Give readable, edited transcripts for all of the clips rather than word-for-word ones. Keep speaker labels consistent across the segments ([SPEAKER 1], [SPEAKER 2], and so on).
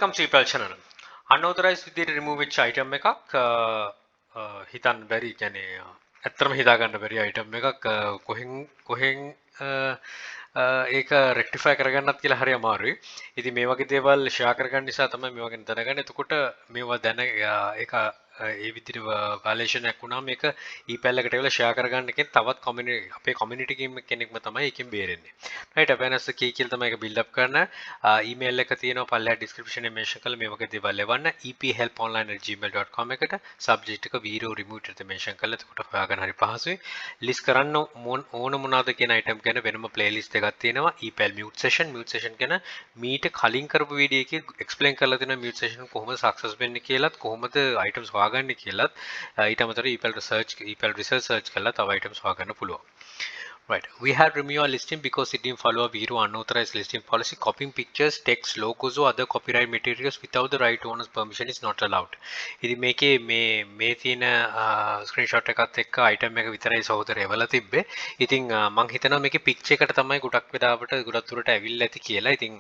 [SPEAKER 1] welcome to email channel. Unauthorized විදියට remove වෙච්ච item එකක් හිතන්න බැරි කියන්නේ ඇත්තටම හිතා ගන්න බැරි item එකක් කොහෙන් ඒක rectify කරගන්නත් කියලා හරි අමාරුයි. ඉතින් මේ වගේ දේවල් share කරගන්න නිසා තමයි මේවා ගැන දැනගන්නේ. එතකොට මේවා දැන ඒක ඒ විදිහට violation එකක් වුණාම මේක email එකට එවලා share කරගන්න එකෙන් තවත් අපේ community කෙනෙක්ම තමයි එකෙන් බේරෙන්නේ. right awareness key කියලා තමයි ඒක build up කරන email එක තියෙනවා පල්ලෙහා description එකේ mention කරලා මේ වගේ දේවල් එවන්න ephelponline@gmail.com එකට subject එක video removed එක mention කරලා එතකොට හොයාගන්න හරි පහසුයි. list කරන්න ඕන මොනවාද කියන item ගැන වෙනම playlist එකක් තියෙනවා email mute session ගැන මීට කලින් කරපු වීඩියෝ එකේ explain කරලා තියෙනවා mute session කොහොමද success වෙන්නේ කියලාත් කොහොමද items හොයාගන්නේ කියලාත් ඊට අමතරව email research search කරලා තව items හොයාගන්න පුළුවන්. Right, we had removed our listing because it didn't follow a Vero unauthorized listing policy. Copying pictures, text, logos or other copyright materials without the right owner's permission is not allowed. ඉතින් මේකේ මේ තියෙන screenshot එකත් එක්ක item එක විතරයි සහෝදරය එවලා තිබ්බේ. ඉතින් මම හිතනවා මේකේ picture එකට තමයි ගොඩක් වෙලාවට ගොඩක් දුරට ඇවිල්ලා ඇති කියලා. ඉතින්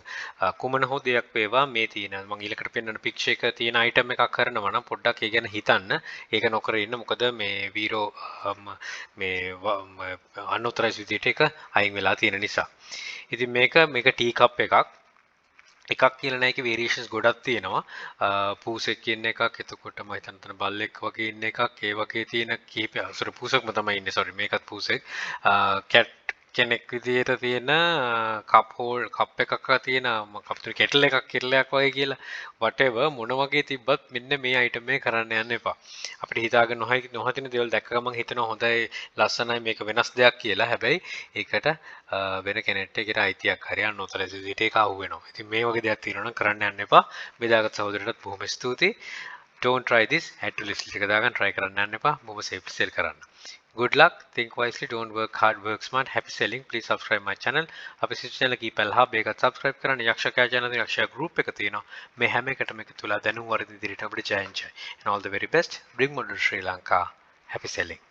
[SPEAKER 1] කුමන හෝ දෙයක් වේවා මේ තියෙන මම ඊළඟට පෙන්වන picture එක තියෙන item එකක් කරනවා නම් පොඩ්ඩක් ඒ ගැන හිතන්න. ඒක නොකර ඉන්න මොකද මේ Vero මේ unauthorized විදිහට එක අයින් වෙලා තියෙන නිසා. ඉතින් මේක ටී කප් එකක් කියලා නෑ ඒකේ variations ගොඩක් තියෙනවා. පූසෙක් කියන එකක් එතකොට මම හිතන බල්ලෙක් වගේ ඉන්න එකක් ඒ වගේ තියෙන කීප සොරි පූසෙක්ම තමයි ඉන්නේ සොරි මේකත් පූසෙක්. කැට් කෙනෙක් විදිහට තියෙන කප් එකක් තියෙන කප්තුරු කෙටල් එකක් කෙටලයක් වගේ කියලා whatever මොන වගේ තිබ්බත් මෙන්න මේ item එක කරන්න යන්න එපා. අපිට හිතාගන්න නොහිතින දේවල් දැක්ක ගමන් හිතනවා හොඳයි ලස්සනයි මේක වෙනස් දෙයක් කියලා. හැබැයි ඒකට වෙන කෙනෙක්ට ඒකට අයිතියක් හරියන්න නොතල විදිහට ඒක අහු වෙනවා. ඉතින් මේ වගේ දෙයක් තියෙනවා නම් කරන්න යන්න එපා. බෙදාගත් සහෝදරයටත් බොහොම ස්තුතියි. Don't try this. add to list එක දාගන්න try කරන්න යන්න එපා. බොහොම safe sell කරන්න. Good luck, think wisely, don't work hard, work smart, happy selling. Please subscribe my channel. අපේ channel එක ඊපල් හබ් එකත් subscribe කරන්න. යක්ෂකයා channel එක යක්ෂයා group එක තියෙනවා. මේ හැම එකටම එකතු වෙලා දැනුම් වර්ධන ඉදිරියට අපිට ජය ජය. And all the very best. Bring modern Sri Lanka. Happy selling.